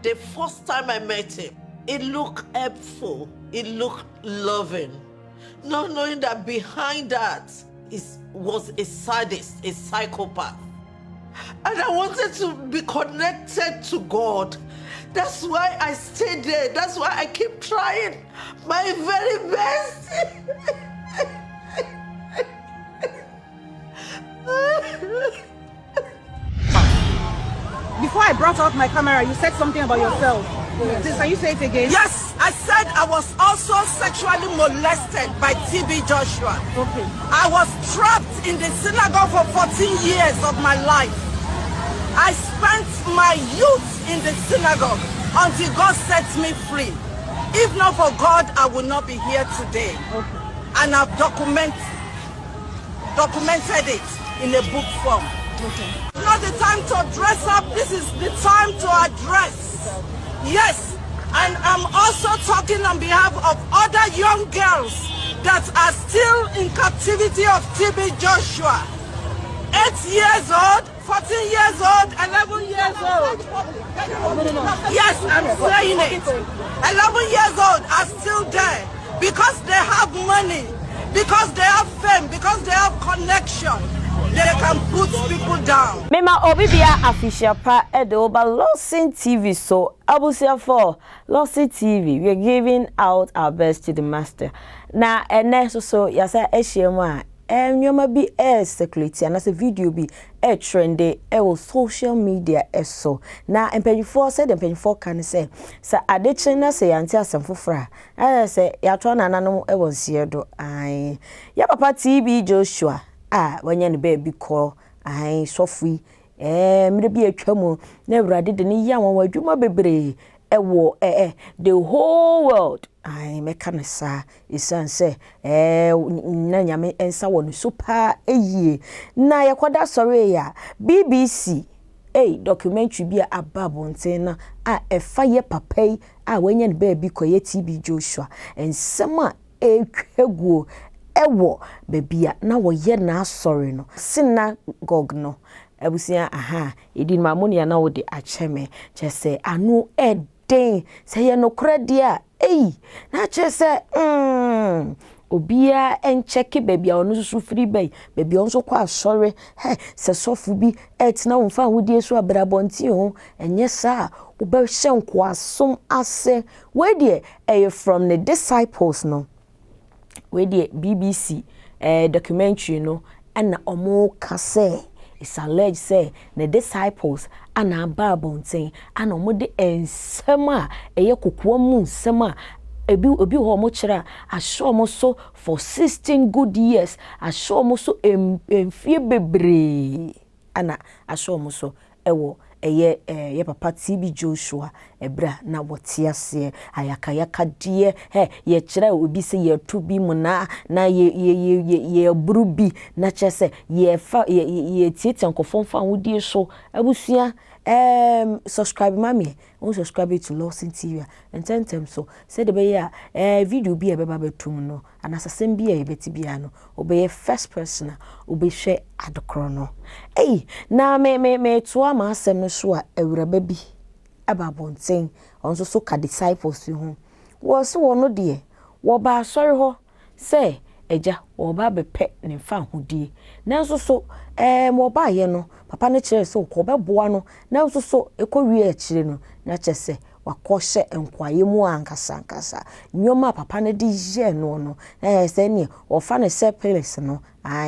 the first time I met him, it looked helpful, it looked loving. Not knowing that behind that was a sadist, a psychopath. And I wanted to be connected to God. That's why I stayed there. That's why I keep trying my very best. Before I brought out my camera, you said something about yourself. Yes. Can you say it again? Yes, I said I was also sexually molested by TB Joshua. Okay. I was trapped in the synagogue for 14 years of my life. I spent my youth in the synagogue until God set me free. If not for God, I would not be here today. Okay. And I've documented it in a book form. Okay. Not the time to dress up. This is the time to address. Yes, and I'm also talking on behalf of other young girls that are still in captivity of TB Joshua. 8 years old, 14 years old, 11 years old. Yes, I'm saying it. 11 years old are still there because they have money, because they have fame, because they have connection. They can put people down. Mema Obibia official pa edo ba LORDSON TV so abusia for LORDSON TV we are giving out our best to the master. Na ene so yasa ehiem a nyoma bi security and as a video bi trendy social media so na empanyfo say the empanyfo kan say addiction na say anti asemfofra say ya to nananom wonsie do ai ya papa TB Joshua wanya ne baby call sofui mire bi atwamu na awurade de ne ya won wadwuma bebre ewo the whole world meka ne sa isan say na nyame ensa wonu super eyie na yakoda sori ya BBC documentary bi ababonten na efaye papai wanya ne baby koye TB Joshua ensema etwaguo ewo bebia na wo ye na asori no synagogue no abusia edin mamonia na wo de acheme chese anu eden se ye no kradia na chese obia encheke bebia onu susu free bay bebia onso kwa asori se sofu bi etina wo fa wodie so abrabonti ho enye sa wo be hye nko asom ase we de from the disciples no we the BBC documentary no and omo kase it's alleged say the disciples and ababonten and omo de ensema kokoa mu nsema obi ho mo kira asho mo so for 16 good years asho mo so emfie bebre ana asho mo so ewo ye papa TB Joshua ebra na wotiase ayakayaka die ye kira obi se ye tubi mu na ye brubi na chese ye tietan kofomfa wodie so abusua subscribe mami on subscribe to LORDSON TV and tentem so say the be video bi e beba betum no anasasem bi e beti bia no obeye first person obe hwe adokro no na me to ama asem no so a awuraba bi ababonten onso so ka disciples ho wo se wo no de wo ba asori ho say eja wo ba bepe ne fa hodie nanso so mo ba ye no papa ne kire so ko beboa no nanso so ekowie akire no na chese wakoshe enkwaye mu ankasa nyoma papa ne di je no se ne ofa ne sepills no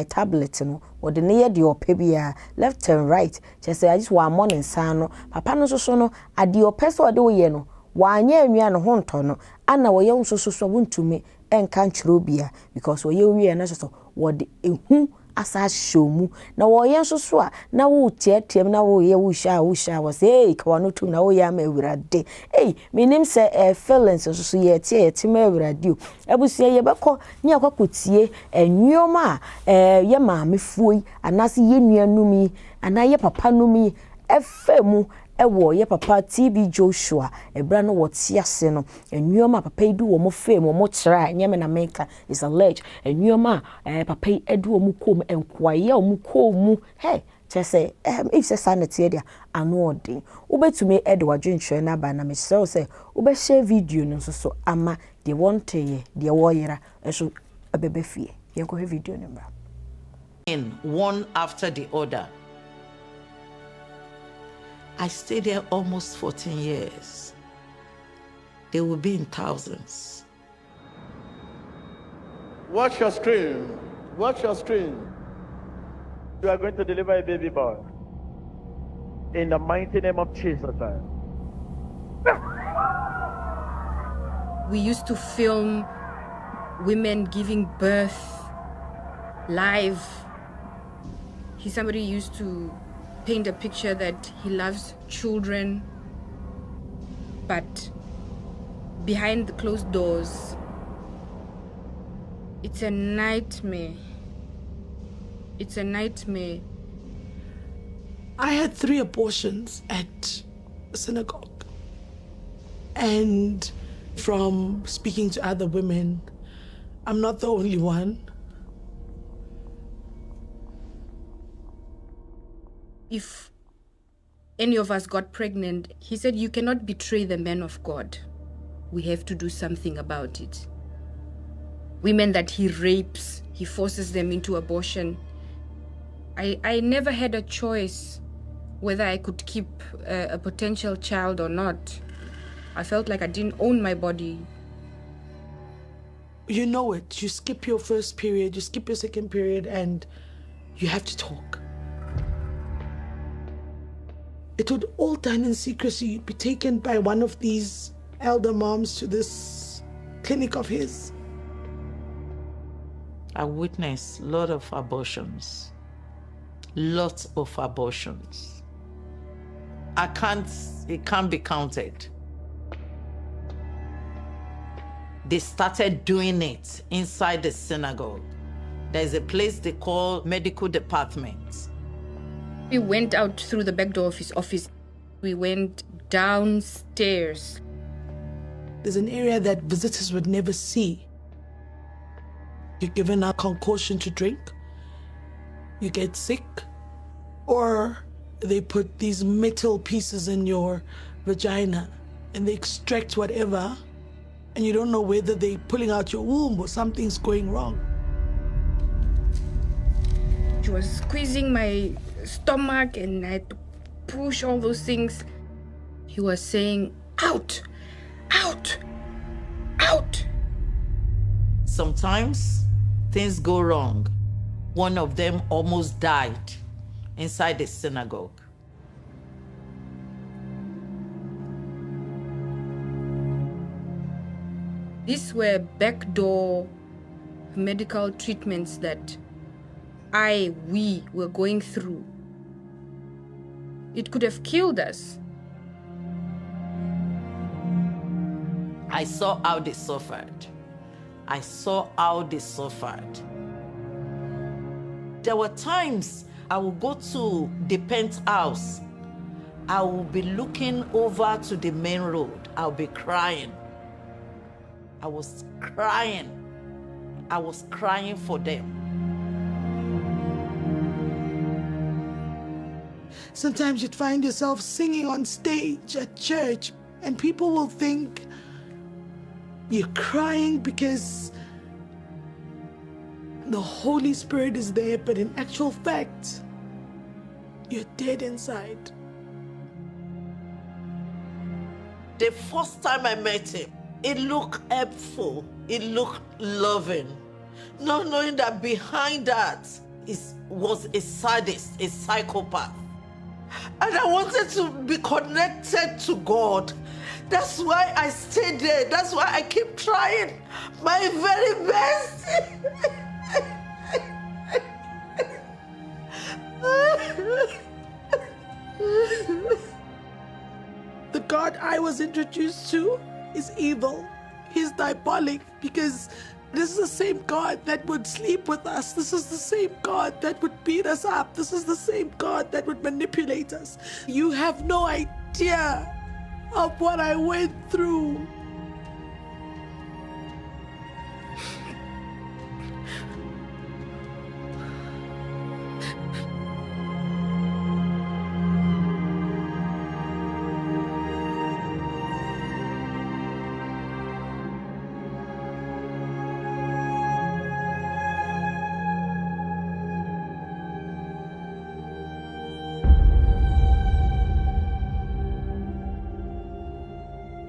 tablet no wo de ne ye de opebia left and right chese I just wa morning san no papa no so no ade opese wo de wo ye no wanya anua no ho nto no ana wo ye nso so wontumi enka nchirobia because wo ye wie na so wo de ehu asa shomu na wo ye nso so a na wo tietiem na wo ye wo sha wo say kwa no tu na wo ya ma awurade minim se feelings so ye tie ma awurade o abusia ye beko ni akwakotie enwoma ye maame fuoi anase ye nuanumi ana ye papa numi efemu ewo ye papa TB Joshua ebra no wotiase no enwoma papa idu wo mo fame wo mo kira nyeme na meka is alleged enwoma papa edu wo mo kom enkwaye wo mo komu Just say, if say sanity dia, I know thing. Ube to me Edward drink share na ba na me say, ube share video no so ama they want ye, they warrior, so a baby fee. You go have video number. In one after the other. I stayed there almost 14 years. They will be in thousands. Watch your screen. Watch your screen. You are going to deliver a baby boy. In the mighty name of Jesus. We used to film women giving birth live. Somebody used to paint a picture that he loves children, but behind the closed doors, it's a nightmare. It's a nightmare. I had 3 abortions at a synagogue. And from speaking to other women, I'm not the only one. If any of us got pregnant, he said, you cannot betray the man of God. We have to do something about it. Women that he rapes, he forces them into abortion. I never had a choice whether I could keep a potential child or not. I felt like I didn't own my body. You know it. You skip your first period, you skip your second period, and you have to talk. It would all done in secrecy. You'd be taken by one of these elder moms to this clinic of his. I witnessed a lot of abortions. Lots of abortions. It can't be counted. They started doing it inside the synagogue. There's a place they call medical department. We went out through the back door of his office. We went downstairs. There's an area that visitors would never see. You're given a concoction to drink, you get sick, or they put these metal pieces in your vagina and they extract whatever, and you don't know whether they're pulling out your womb or something's going wrong. She was squeezing my stomach and I had to push all those things. He was saying, out, out, out. Sometimes things go wrong. One of them almost died inside the synagogue. These were backdoor medical treatments that we were going through. It could have killed us. I saw how they suffered. I saw how they suffered. There were times I would go to the penthouse. I would be looking over to the main road. I'll be crying. I was crying. I was crying for them. Sometimes you'd find yourself singing on stage at church, and people will think you're crying because the Holy Spirit is there, but in actual fact, you're dead inside. The first time I met him, it looked helpful, it looked loving, not knowing that behind that was a sadist, a psychopath. And I wanted to be connected to God. That's why I stayed there. That's why I keep trying my very best. The God I was introduced to is evil. He's diabolic because this is the same God that would sleep with us. This is the same God that would beat us up. This is the same God that would manipulate us. You have no idea of what I went through.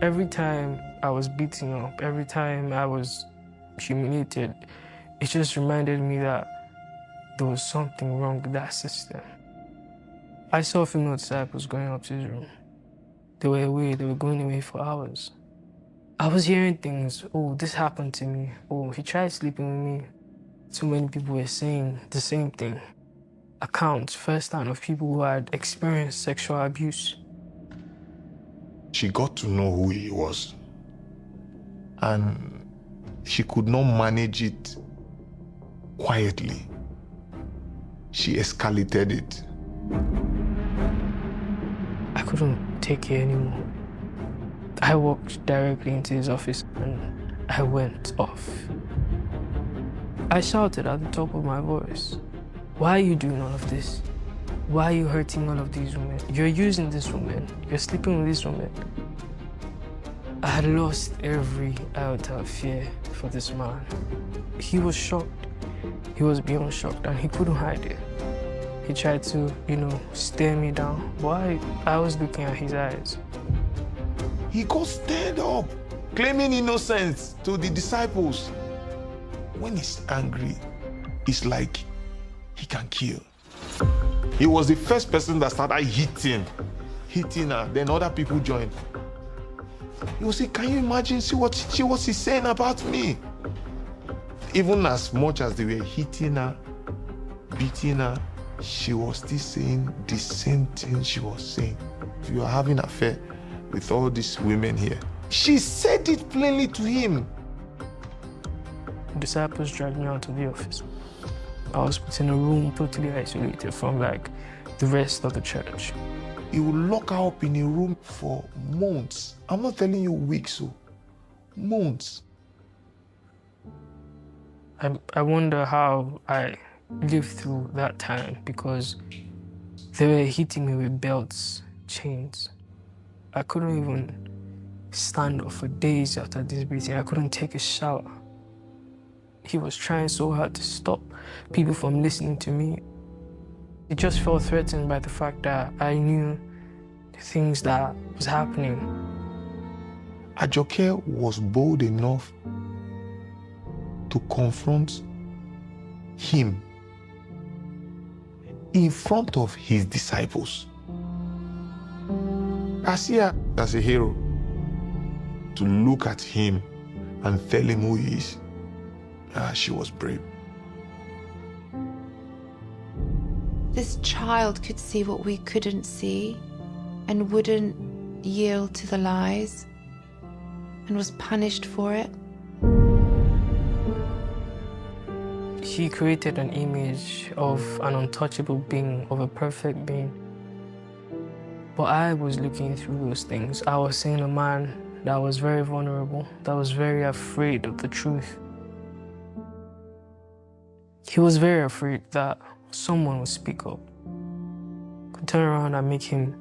Every time I was beaten up, every time I was humiliated, it just reminded me that there was something wrong with that system. I saw female disciples going up to his room. They were away, they were going away for hours. I was hearing things, oh, this happened to me. Oh, he tried sleeping with me. Too many people were saying the same thing. Accounts firsthand of people who had experienced sexual abuse. She got to know who he was, and she could not manage it quietly. She escalated it. I couldn't take it anymore. I walked directly into his office and I went off. I shouted at the top of my voice, "Why are you doing all of this? Why are you hurting all of these women? You're using this woman. You're sleeping with this woman." I had lost every iota of fear for this man. He was shocked. He was beyond shocked, and he couldn't hide it. He tried to, stare me down, but I was looking at his eyes. He got stirred up, claiming innocence to the disciples. When he's angry, it's like he can kill. He was the first person that started hitting her, then other people joined. He was saying, "Can you imagine, see what he's saying about me?" Even as much as they were hitting her, beating her, she was still saying the same thing she was saying. "You are having an affair with all these women here." She said it plainly to him. The disciples dragged me out of the office. I was put in a room totally isolated from the rest of the church. He would lock her up in a room for months. I'm not telling you weeks, so months. I wonder how I lived through that time, because they were hitting me with belts, chains. I couldn't even stand up for days after this beating. I couldn't take a shower. He was trying so hard to stop people from listening to me. It just felt threatened by the fact that I knew the things that was happening. Ajoke was bold enough to confront him in front of his disciples. I see her as a hero, to look at him and tell him who he is. She was brave. This child could see what we couldn't see and wouldn't yield to the lies and was punished for it. He created an image of an untouchable being, of a perfect being. But I was looking through those things. I was seeing a man that was very vulnerable, that was very afraid of the truth. He was very afraid that someone would speak up, could turn around and make him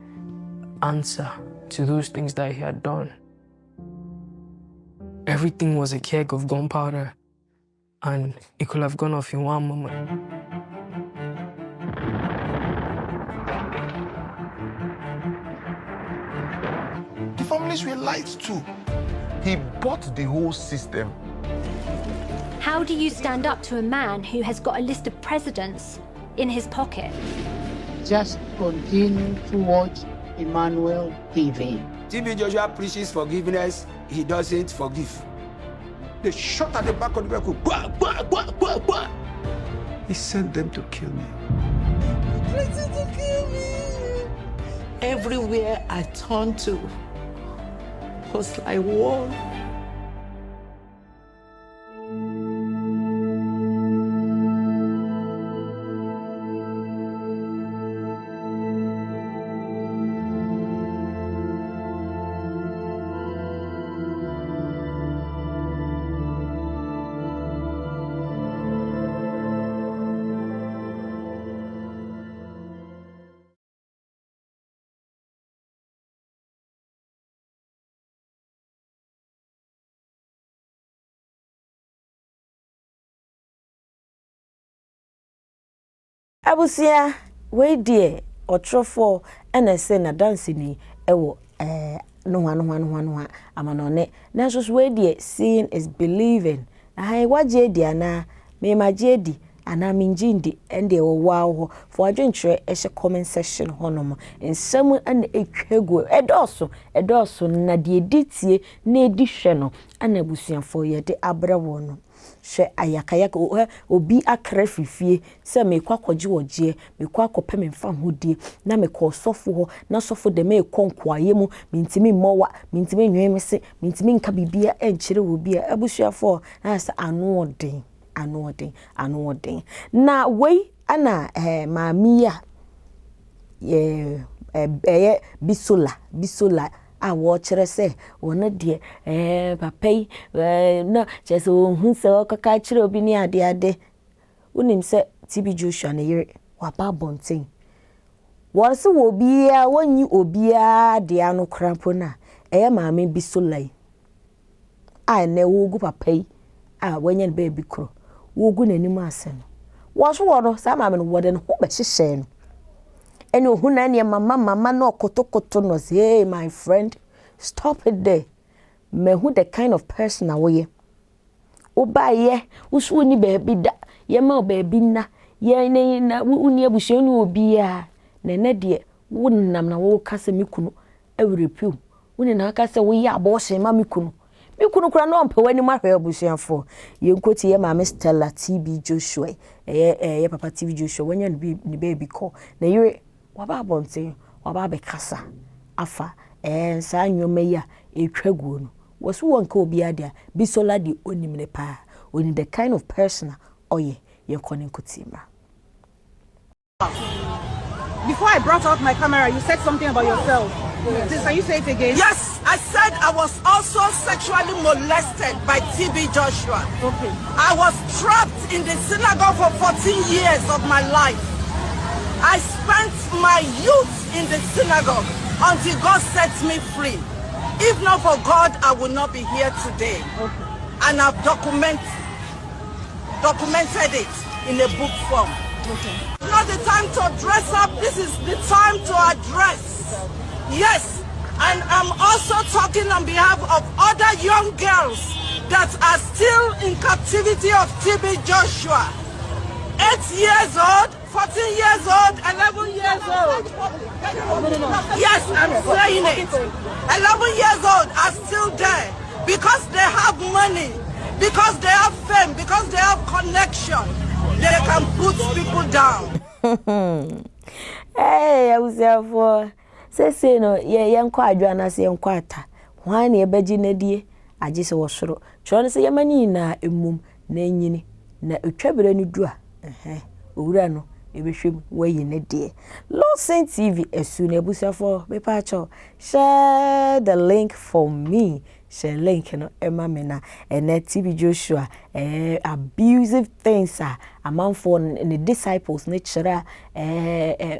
answer to those things that he had done. Everything was a keg of gunpowder, and it could have gone off in one moment. The families were lied to. He bought the whole system. How do you stand up to a man who has got a list of presidents in his pocket? Just continue to watch Emmanuel TV. TB Joshua preaches forgiveness, he doesn't forgive. They shot at the back of the vehicle. Bah, bah, bah, bah, bah. He sent them to kill me. To kill me. Everywhere I turned to was like war. Abusia, we dear or trofo and a sena dancing ewo no one amanone na so we dey seeing is believing ai waje dia na me majedi ana minjindi ende wo wow for adwentre ehye comment section honom ensem ana etwego edoso na de editie na edihwe no ana busuafo ye de abrawo no hwe ayakayaka obi akra fifie se me kwakwaje woje me kwakope me mfa hodie na me ko sofo ho na sofo de me konkwaye mu mintimi mmowa mintimi nwemese mintimi nka bibia enkyere wo bia abusuafo na se anu odin na wei ana maamiya bisola a wo kire se wona de papai na chese ohun se okaka kire obi ni ade unim se TB Joshua na yire wa ba bonten wo se wo bia wonyi obia de anu krampo na maame bisola a na wo gu papai a wanyen be bi kro wogu nanim asem wo so wo no sa maame no wo de no ho be hyehye no ene ohuna ne mama no kotokoto no say hey my friend stop it there me who the kind of person awoye obaye usu ni baby da ye ma baby na ye ne na uni abuhye ni obi a ne de wonnam na wo kase mikunu awrepiu woni na kase wo ye aboshe ma mikunu kura no mpe wani mahwe abusuafo ye nkoti ye maame Stella TB Joshua ye papa TB Joshua wanya ni baby call na yire waba bonte waba be kasa afa sa nyoma ya etwaguo no woso wonka obi adia bisola di onimne pa oni the kind of person oye ye konin kutima. Before I brought out my camera, you said something about yourself. Yes. Can you say it again? Yes, I said I was also sexually molested by TB Joshua. Okay. I was trapped in the synagogue for 14 years of my life. I spent my youth in the synagogue until God set me free. If not for God, I would not be here today. Okay. And I've documented it in a book form. Okay. Not the time to dress up. This is the time to address. Yes, and I'm also talking on behalf of other young girls that are still in captivity of TB Joshua. 8 years old, 14 years old, 11 years old. Yes, I'm saying it. 11 years old are still there because they have money, because they have fame, because they have connection. They can put people down. Hey, I was there for say no ye enko adwana se enko ata hwan ne ebaji na die age se wo soro choro se yemani na emum na enyini na etwabere ni du a owura no ebehwem wayi ne die LORDSON TV esu na ebusiafo be pa cho share the link for me share link no ema me na ene TB Joshua abusive things amanfo in the disciples ne chira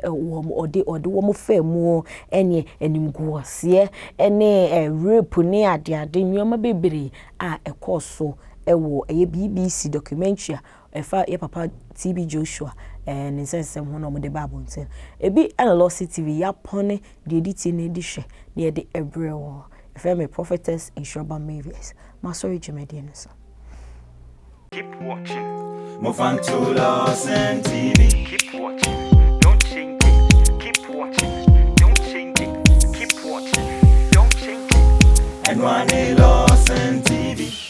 ode wo femu ene enimguase ene rape ne ade nyoma bebere ekoso ewo BBC documentary efa ye papa TB Joshua ne sensem ho no mo de Bible nten ebi ana LORDSON TV ya pone de editi ne di hwe ne de ebrewo efa prophetess Inshoba Mavis masori jemedie so. Keep watching. Move on to LORDSON TV. Keep watching. Don't change it. Keep watching. Don't change it. Keep watching. Don't change it. And one LORDSON TV.